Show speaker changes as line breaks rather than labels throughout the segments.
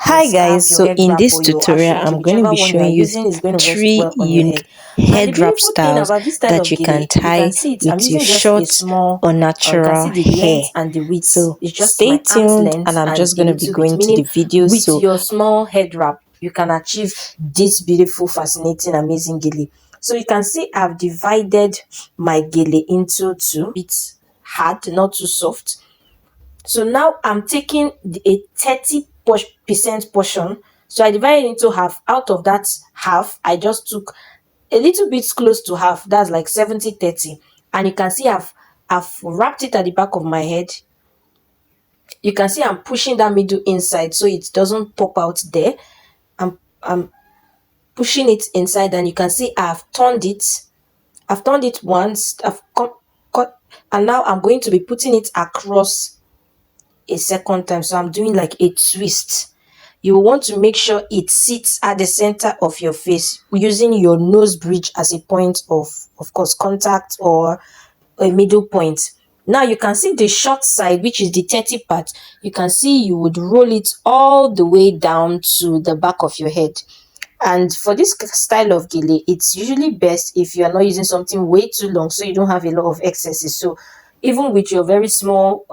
Hi guys,
scarf, your
so
head
in
wrap,
this
or your
tutorial
ashoke,
I'm going to
whichever
be
one you are
showing you
using is going to rest
three
well on your head.
unique
And the
head wrap
beautiful thing
styles
about this style
that
of
you can
gele, you can
tie
see it. I'm
with your
using just a
short
small,
or
you can
natural
see the
hair.
length and the width.
So
It's just
stay
my arm's
tuned and
length
I'm
and
just
a
going to be
little bit.
going to the
Meaning,
video.
with
So
your small head wrap, you can achieve this beautiful, fascinating, amazing gele. So you can see I've divided my gele into two. It's hard, not too soft. So now I'm taking a 30% portion. So I divided into half. Out of that half, I just took a little bit close to half. That's like 70-30. And you can see I've wrapped it at the back of my head. You can see I'm pushing that middle inside so it doesn't pop out there. I'm pushing it inside, and you can see I've turned it. I've turned it once. I've cut, and now I'm going to be putting it across a second time. So I'm doing like a twist. You want to make sure it sits at the center of your face, using your nose bridge as a point of course, contact or a middle point. Now you can see the short side, which is the 30 part. You can see you would roll it all the way down to the back of your head. And for this style of gele, it's usually best if you are not using something way too long, so you don't have a lot of excesses. So even with your very small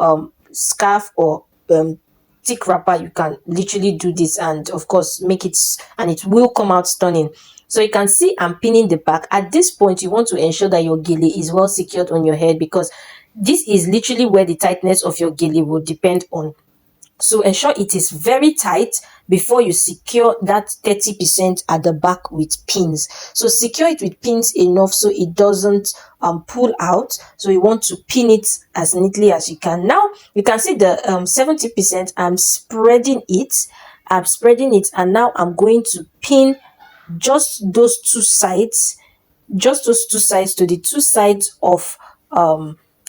scarf or thick wrapper, you can literally do this, and of course make it, and it will come out stunning. So you can see I'm pinning the back. At this point, you want to ensure that your gele is well secured on your head, because this is literally where the tightness of your gele will depend on. So ensure it is very tight before you secure that 30% at the back with pins. So secure it with pins enough so it doesn't pull out. So you want to pin it as neatly as you can. Now you can see the 70%. I'm spreading it. And now I'm going to pin just those two sides, to the two sides of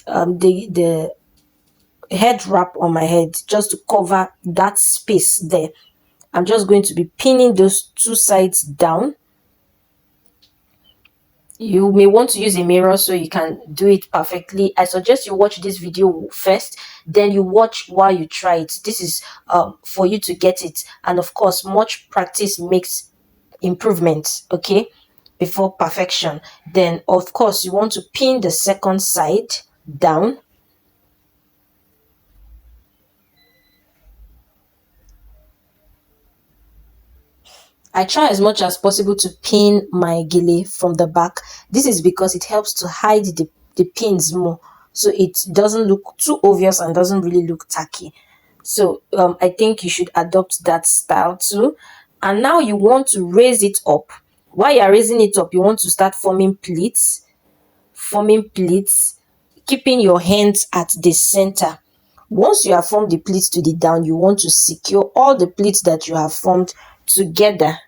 the head wrap on my head, just to cover that space there. I'm just going to be pinning those two sides down. You may want to use a mirror so you can do it perfectly. I suggest you watch this video first, then you watch while you try it. This is for you to get it, and of course much practice makes improvements, okay, before perfection. Then of course you want to pin the second side down. I try as much as possible to pin my gele from the back. This is because it helps to hide the pins more, so it doesn't look too obvious and doesn't really look tacky. So I think you should adopt that style too. And now you want to raise it up. While you're raising it up, you want to start forming pleats, keeping your hands at the center. Once you have formed the pleats to the down, you want to secure all the pleats that you have formed together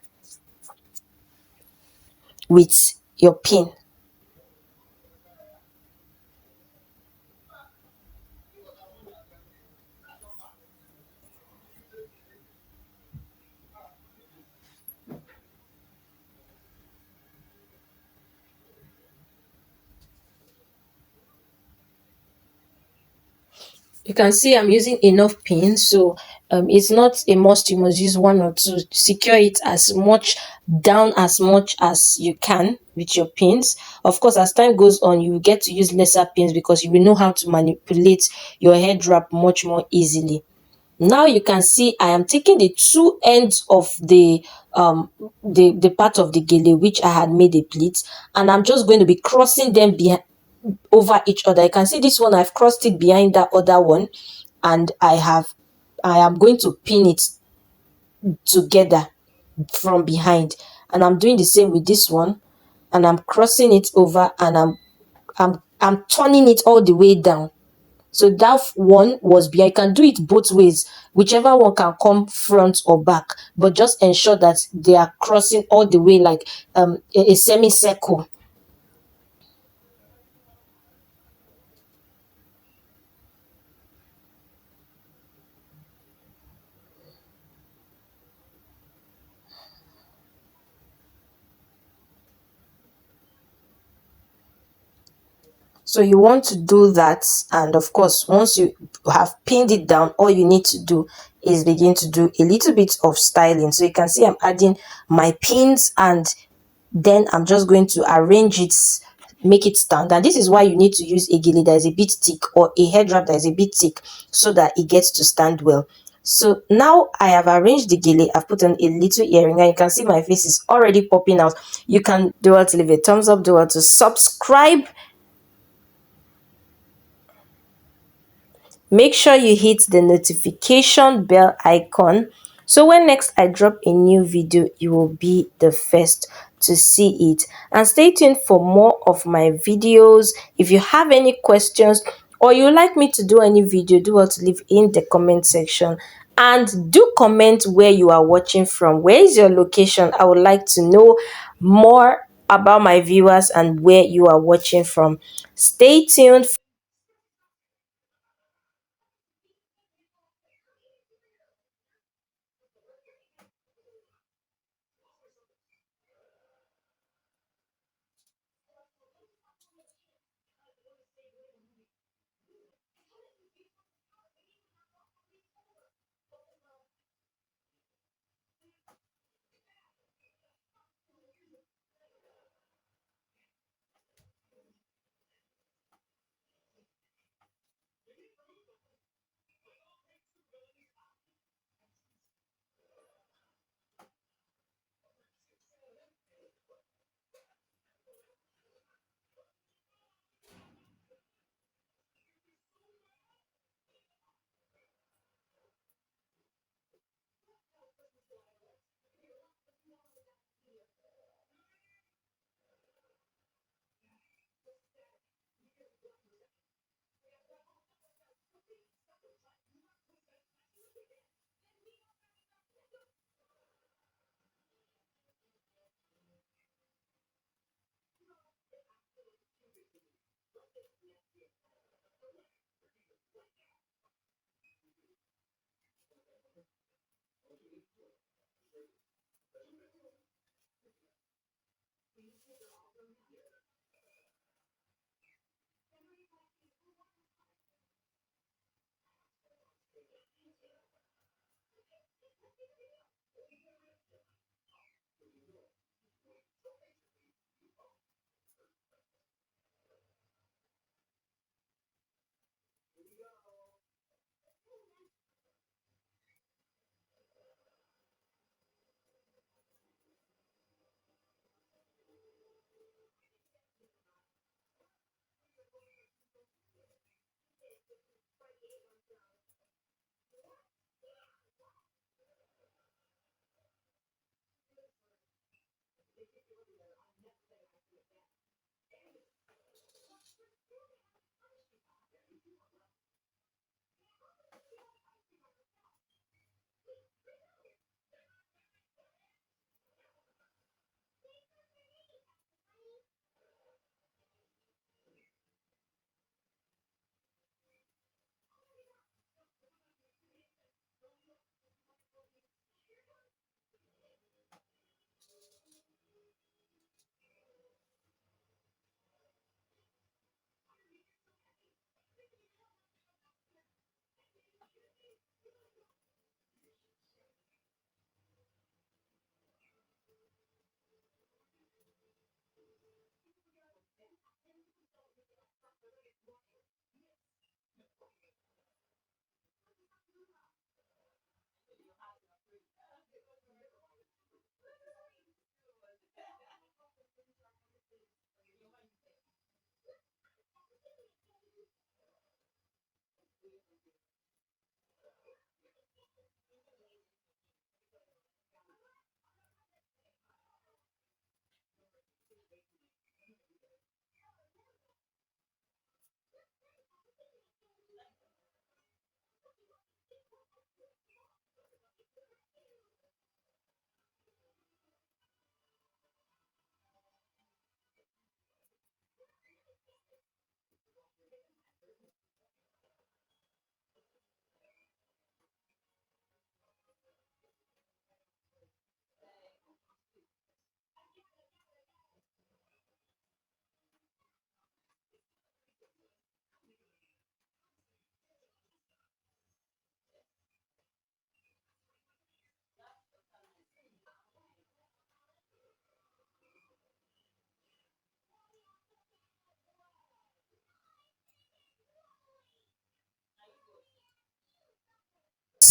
with your pin. You can see I'm using enough pins, so it's not a must you must use one or two. Secure it as much down as much as you can with your pins. Of course, as time goes on, you will get to use lesser pins because you will know how to manipulate your head wrap much more easily. Now you can see I am taking the two ends of the part of the gele which I had made a pleat, and I'm just going to be crossing them behind over each other. You can see this one, I've crossed it behind that other one, and I am going to pin it together from behind, and I'm doing the same with this one, and I'm crossing it over, and I'm turning it all the way down. So that one was behind. You can do it both ways, whichever one can come front or back, but just ensure that they are crossing all the way like a semicircle. So you want to do that, and of course once you have pinned it down, all you need to do is begin to do a little bit of styling. So you can see I'm adding my pins, and then I'm just going to arrange it, make it stand. And this is why you need to use a gele that is a bit thick, or a head wrap that is a bit thick, so that it gets to stand well. So now I have arranged the gele, I've put on a little earring, and you can see my face is already popping out. You can do well to leave a thumbs up, do well to subscribe. Make sure you hit the notification bell icon, so when next I drop a new video, you will be the first to see it. And stay tuned for more of my videos. If you have any questions, or you like me to do any video, do well to leave in the comment section. And do comment where you are watching from. Where is your location? I would like to know more about my viewers and where you are watching from. Stay tuned.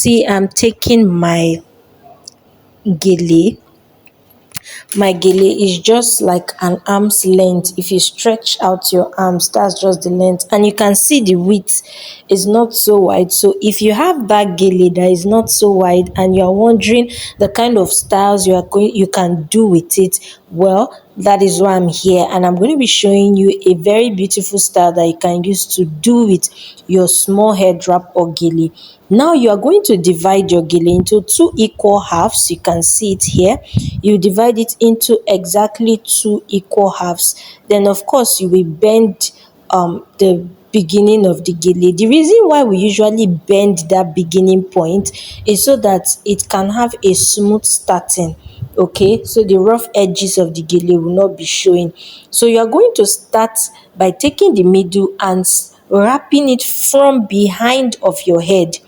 see I'm taking gele my gele is just like an arm's length. If you stretch out your arms, that's just the length, and you can see the width is not so wide. So if you have that gele that is not so wide and you are wondering the kind of styles you can do with it, well, that is why I'm here, and I'm going to be showing you a very beautiful style that you can use to do with your small head wrap or gele. Now you are going to divide your gele into two equal halves. You can see it here. You divide it into exactly two equal halves. Then of course you will bend the beginning of the gele. The reason why we usually bend that beginning point is so that it can have a smooth starting. Okay, so the rough edges of the gele will not be showing. So you are going to start by taking the middle and wrapping it from behind of your head.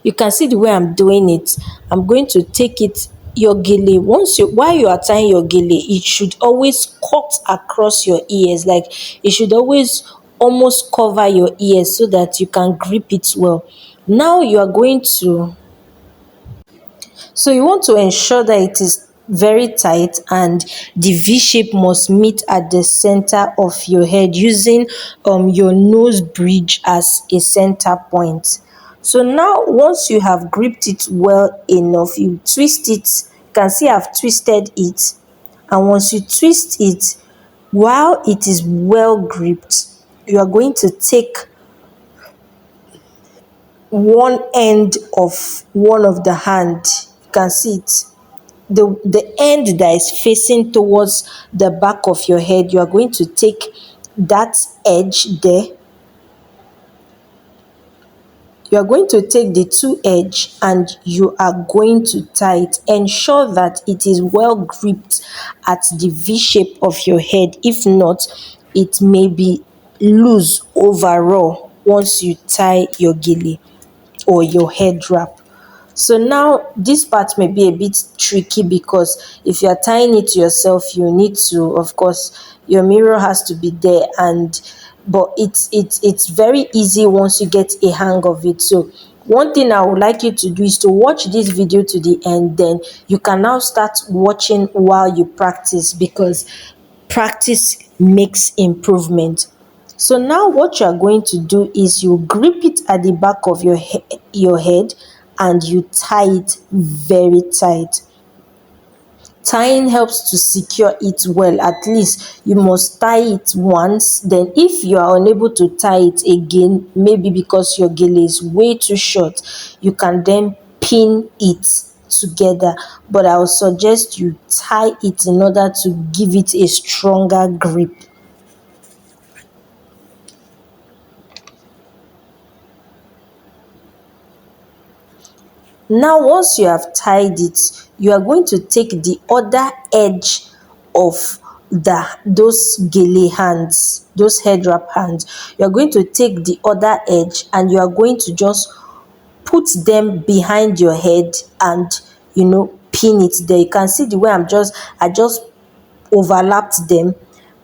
You can see the way I'm doing it. I'm going to take it, your gele, while you are tying your gele, it should always cut across your ears, like it should always almost cover your ears so that you can grip it well. Now you are going to, so you want to ensure that it is very tight, and the V shape must meet at the center of your head using your nose bridge as a center point. So now once you have gripped it well enough, you twist it. You can see I've twisted it, and once you twist it, while it is well gripped, you are going to take one end of one of the hand. You can see it, the end that is facing towards the back of your head. You are going to take that edge there. You are going to take the two edge and you are going to tie it. Ensure that it is well gripped at the V shape of your head. If not, it may be loose overall once you tie your gele or your head wrap. So now this part may be a bit tricky because if you are tying it yourself, you need to, of course, your mirror has to be there, and but it's very easy once you get a hang of it. So one thing I would like you to do is to watch this video to the end, then you can now start watching while you practice, because practice makes improvement. So now what you are going to do is you grip it at the back of your head and you tie it very tight. Tying helps to secure it well. At least you must tie it once. Then if you are unable to tie it again, maybe because your gele is way too short, you can then pin it together. But I would suggest you tie it in order to give it a stronger grip. Now once you have tied it, you are going to take the other edge of those gele hands, those head wrap hands. You are going to take the other edge and you are going to just put them behind your head and pin it there. You can see the way I just overlapped them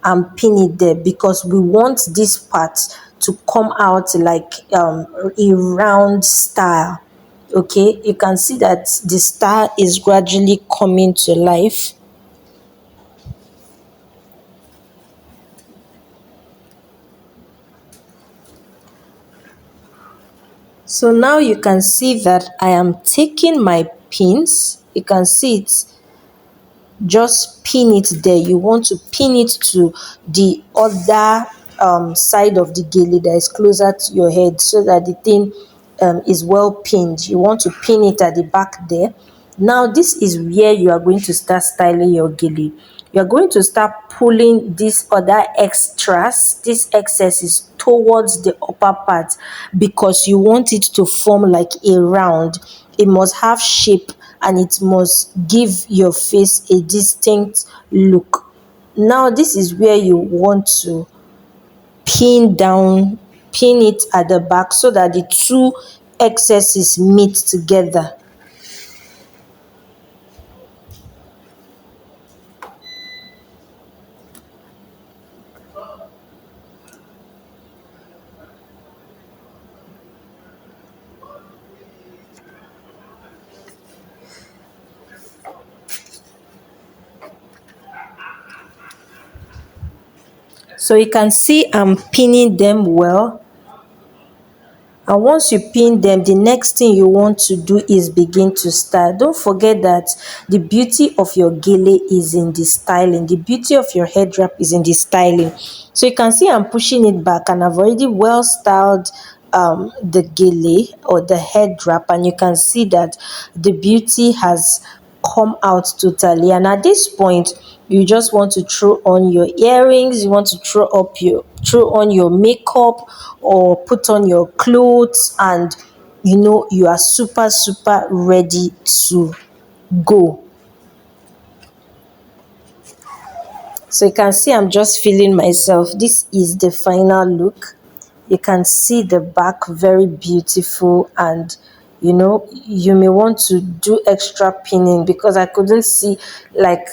and pin it there, because we want this part to come out like a round style. Okay, you can see that the star is gradually coming to life. So now you can see that I am taking my pins. You can see it, just pin it there. You want to pin it to the other side of the gele that is closer to your head, so that the thing is well pinned. You want to pin it at the back there. Now this is where you are going to start styling your gele. You are going to start pulling these other extras, this excesses, towards the upper part, because you want it to form like a round. It must have shape and it must give your face a distinct look. Now this is where you want to pin it at the back so that the two excesses meet together. So you can see I'm pinning them well. And once you pin them, the next thing you want to do is begin to style. Don't forget that the beauty of your gele is in the styling. The beauty of your head wrap is in the styling. So you can see I'm pushing it back, and I've already well styled the gele or the head wrap, and you can see that the beauty has come out totally. And at this point, you just want to throw on your earrings, you want to throw on your makeup or put on your clothes, and you are super ready to go. So you can see I'm just feeling myself. This is the final look. You can see the back, very beautiful, and you may want to do extra pinning because I couldn't see like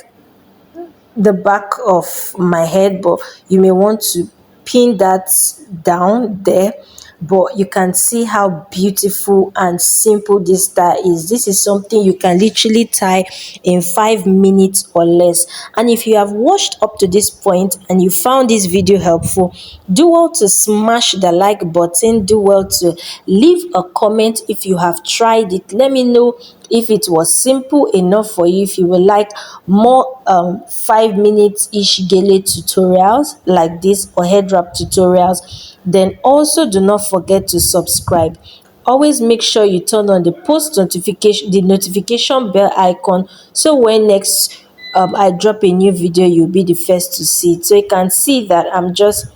the back of my head, but you may want to pin that down there. But you can see how beautiful and simple this style is. This is something you can literally tie in 5 minutes or less. And if you have watched up to this point and you found this video helpful, do well to smash the like button. Do well to leave a comment if you have tried it. Let me know if it was simple enough for you, if you would like more 5 minutes ish gele tutorials like this or head wrap tutorials. Then also do not forget to subscribe. Always make sure you turn on the notification bell icon, so when next I drop a new video, you'll be the first to see it. So you can see that I'm just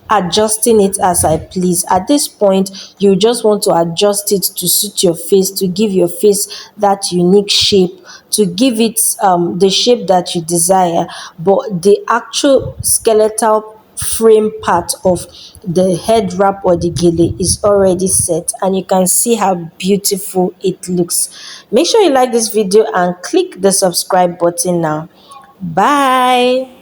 adjusting it as I please. At this point, you just want to adjust it to suit your face, to give your face that unique shape, to give it the shape that you desire. But the actual skeletal frame part of the head wrap or the gele is already set, and you can see how beautiful it looks. Make sure you like this video and click the subscribe button now. Bye.